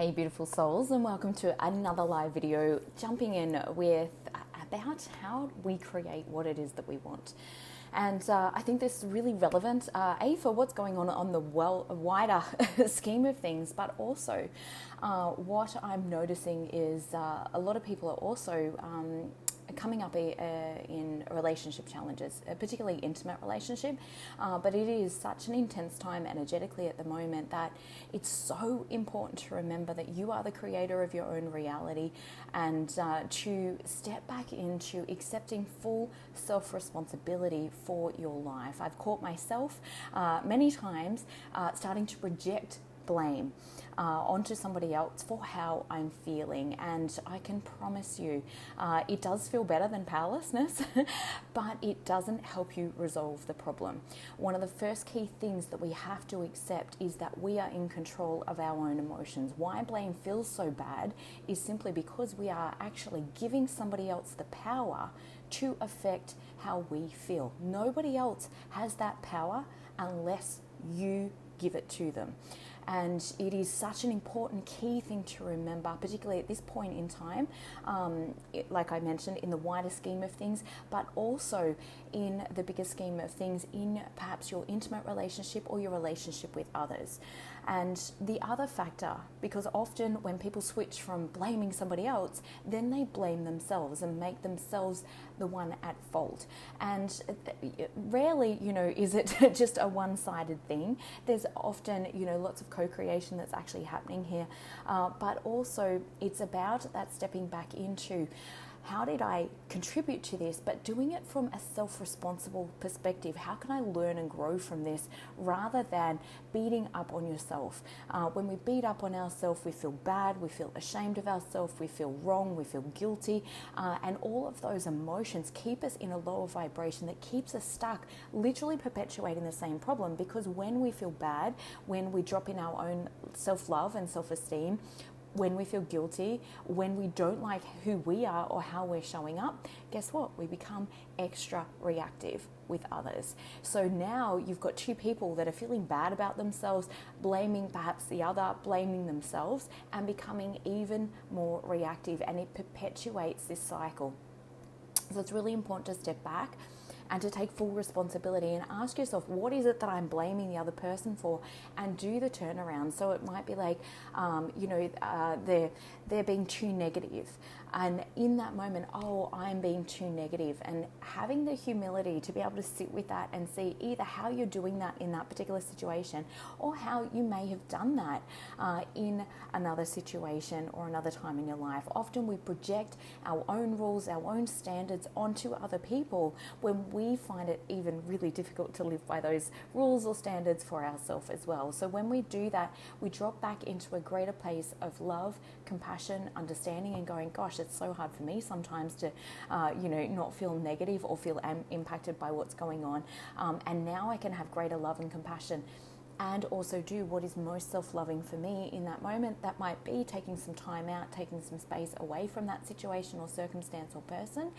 Hey beautiful souls, and welcome to another live video, jumping in with about how we create what it is that we want. And I think this is really relevant, for what's going on the wider scheme of things, but also what I'm noticing is a lot of people are also coming up in relationship challenges, a particularly intimate relationship, but it is such an intense time energetically at the moment that it's so important to remember that you are the creator of your own reality, and to step back into accepting full self-responsibility for your life. I've caught myself many times starting to project blame onto somebody else for how I'm feeling, and I can promise you it does feel better than powerlessness but it doesn't help you resolve the problem. One of the first key things that we have to accept is that we are in control of our own emotions. Why blame feels so bad is simply because we are actually giving somebody else the power to affect how we feel. Nobody else has that power unless you give it to them. And it is such an important key thing to remember, particularly at this point in time, like I mentioned, in the wider scheme of things, but also in the bigger scheme of things in perhaps your intimate relationship or your relationship with others. And the other factor, because often when people switch from blaming somebody else, then they blame themselves and make themselves the one at fault. And rarely, is it just a one-sided thing. There's often, lots of co-creation that's actually happening here. But also it's about that stepping back into how did I contribute to this, but doing it from a self-responsible perspective. How can I learn and grow from this rather than beating up on yourself? When we beat up on ourselves, we feel bad, we feel ashamed of ourselves, we feel wrong, we feel guilty, and all of those emotions keep us in a lower vibration that keeps us stuck, literally perpetuating the same problem. Because when we feel bad, when we drop in our own self-love and self-esteem, when we feel guilty, when we don't like who we are or how we're showing up, guess what? We become extra reactive with others. So now you've got two people that are feeling bad about themselves, blaming perhaps the other, blaming themselves, and becoming even more reactive, and it perpetuates this cycle. So it's really important to step back and to take full responsibility and ask yourself, what is it that I'm blaming the other person for, and do the turnaround. So it might be like, they're being too negative. And in that moment, I'm being too negative, and having the humility to be able to sit with that and see either how you're doing that in that particular situation, or how you may have done that in another situation or another time in your life. Often we project our own rules, our own standards onto other people when we find it even really difficult to live by those rules or standards for ourselves as well. So when we do that, we drop back into a greater place of love, compassion, understanding, and going, gosh, it's so hard for me sometimes to, not feel negative or feel impacted by what's going on. And now I can have greater love and compassion, and also do what is most self-loving for me in that moment. That might be taking some time out, taking some space away from that situation or circumstance or person,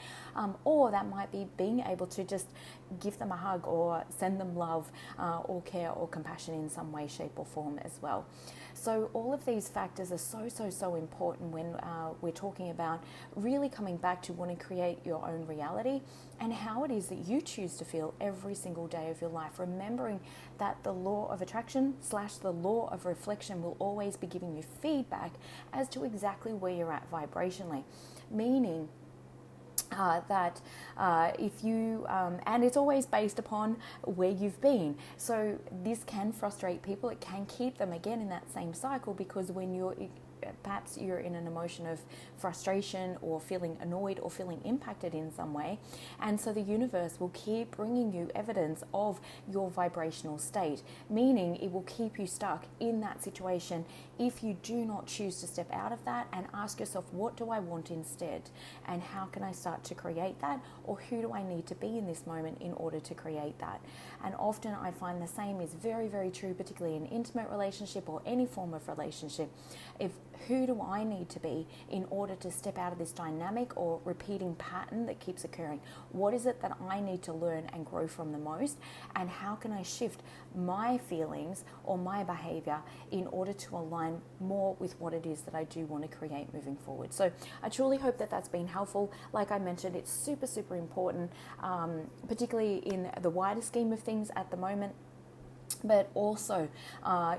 or that might be being able to just give them a hug or send them love or care or compassion in some way, shape or form as well. So all of these factors are so important when we're talking about really coming back to wanting to create your own reality and how it is that you choose to feel every single day of your life. Remembering that the law of attraction / the law of reflection will always be giving you feedback as to exactly where you're at vibrationally. Meaning that if you, and it's always based upon where you've been. So this can frustrate people. It can keep them again in that same cycle, because when perhaps you're in an emotion of frustration or feeling annoyed or feeling impacted in some way. And so the universe will keep bringing you evidence of your vibrational state, meaning it will keep you stuck in that situation if you do not choose to step out of that and ask yourself, what do I want instead? And how can I start about to create that, or who do I need to be in this moment in order to create that? And often I find the same is very, very true, particularly in intimate relationship or any form of relationship. If who do I need to be in order to step out of this dynamic or repeating pattern that keeps occurring? What is it that I need to learn and grow from the most? And how can I shift my feelings or my behavior in order to align more with what it is that I do want to create moving forward? So I truly hope that that's been helpful. Like I mentioned, it's super, super important, particularly in the wider scheme of things at the moment. But also,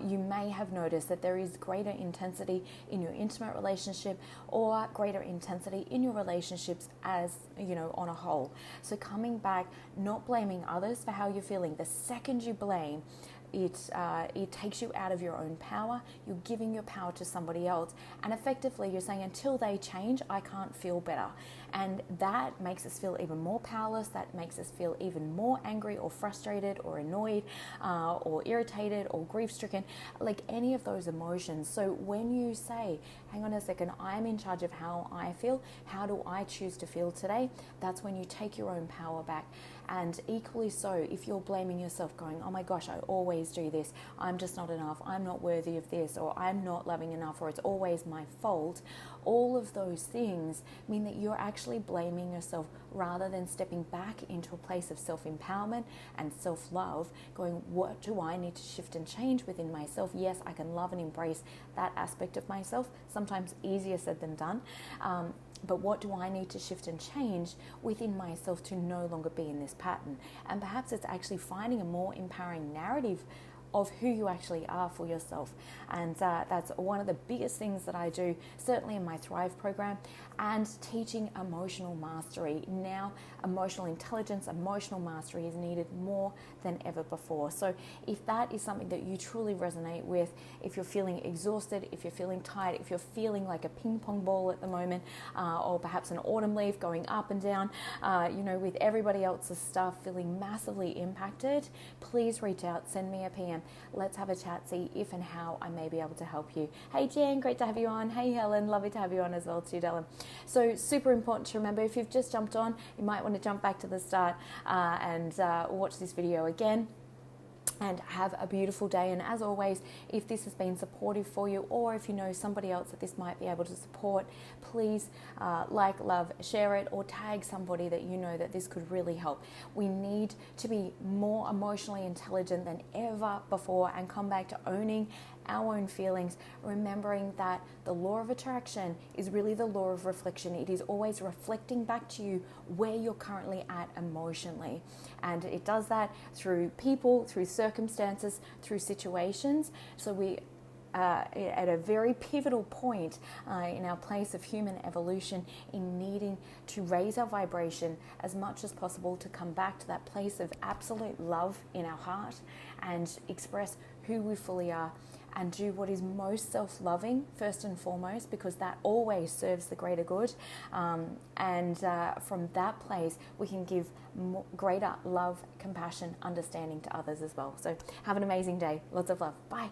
you may have noticed that there is greater intensity in your intimate relationship or greater intensity in your relationships as, on a whole. So coming back, not blaming others for how you're feeling. The second you blame, it takes you out of your own power. You're giving your power to somebody else, and effectively you're saying, until they change, I can't feel better. And that makes us feel even more powerless. That makes us feel even more angry or frustrated or annoyed or irritated or grief-stricken, like any of those emotions. So when you say, hang on a second, I'm in charge of how I feel, how do I choose to feel today? That's when you take your own power back. And equally so, if you're blaming yourself, going, oh my gosh, I always do this, I'm just not enough, I'm not worthy of this, or I'm not loving enough, or it's always my fault, all of those things mean that you're actually blaming yourself rather than stepping back into a place of self-empowerment and self-love, going, what do I need to shift and change within myself? Yes, I can love and embrace that aspect of myself, sometimes easier said than done. But what do I need to shift and change within myself to no longer be in this pattern? And perhaps it's actually finding a more empowering narrative of who you actually are for yourself. And that's one of the biggest things that I do, certainly in my Thrive program, and teaching emotional mastery. Now, emotional intelligence, emotional mastery is needed more than ever before. So if that is something that you truly resonate with, if you're feeling exhausted, if you're feeling tired, if you're feeling like a ping pong ball at the moment, or perhaps an autumn leaf going up and down, with everybody else's stuff feeling massively impacted, please reach out, send me a PM. Let's have a chat, see if and how I may be able to help you. Hey Jan, great to have you on. Hey Helen, lovely to have you on as well too, Dylan. So super important to remember, if you've just jumped on, you might want to jump back to the start and watch this video again. And have a beautiful day. And as always, if this has been supportive for you, or if you know somebody else that this might be able to support, please love, share it, or tag somebody that you know that this could really help. We need to be more emotionally intelligent than ever before and come back to owning our own feelings, remembering that the law of attraction is really the law of reflection. It is always reflecting back to you where you're currently at emotionally. And it does that through people, through circumstances, through situations. So we at a very pivotal point in our place of human evolution, in needing to raise our vibration as much as possible to come back to that place of absolute love in our heart and express who we fully are, and do what is most self-loving first and foremost, because that always serves the greater good. And from that place, we can give greater love, compassion, understanding to others as well. So have an amazing day. Lots of love. Bye.